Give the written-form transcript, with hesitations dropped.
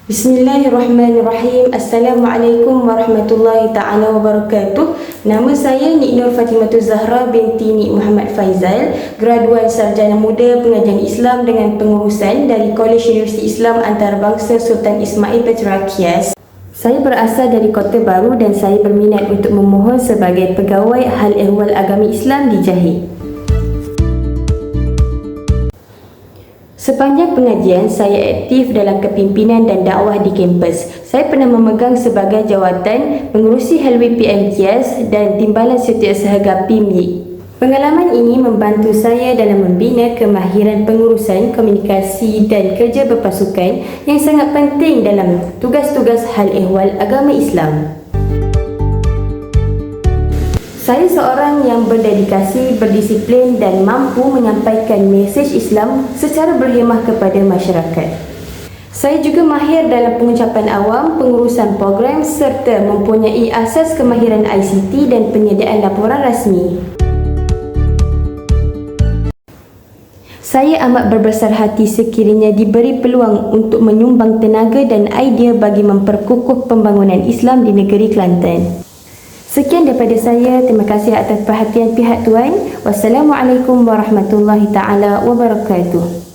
Bismillahirrahmanirrahim. Assalamualaikum warahmatullahi ta'ala wabarakatuh. Nama saya Nik Nur Fatimah Zahra binti Nik Muhammad Faizal, graduan Sarjana Muda Pengajian Islam dengan Pengurusan dari Kolej Universiti Islam Antarabangsa Sultan Ismail Petra Kias. Saya berasal dari Kota Baru dan saya berminat untuk memohon sebagai pegawai Hal Ehwal Agama Islam di Jahit. Sepanjang pengajian, saya aktif dalam kepimpinan dan dakwah di kampus. Saya pernah memegang sebagai jawatan pengurusi HLWPM Kias dan timbalan setiausaha GAPIM. Pengalaman ini membantu saya dalam membina kemahiran pengurusan, komunikasi dan kerja berpasukan yang sangat penting dalam tugas-tugas Hal Ehwal Agama Islam. Saya seorang yang berdedikasi, berdisiplin dan mampu menyampaikan mesej Islam secara berhemah kepada masyarakat. Saya juga mahir dalam pengucapan awam, pengurusan program serta mempunyai asas kemahiran ICT dan penyediaan laporan rasmi. Saya amat berbesar hati sekiranya diberi peluang untuk menyumbang tenaga dan idea bagi memperkukuh pembangunan Islam di negeri Kelantan. Sekian daripada saya. Terima kasih atas perhatian pihak tuan. Wassalamualaikum warahmatullahi taala wabarakatuh.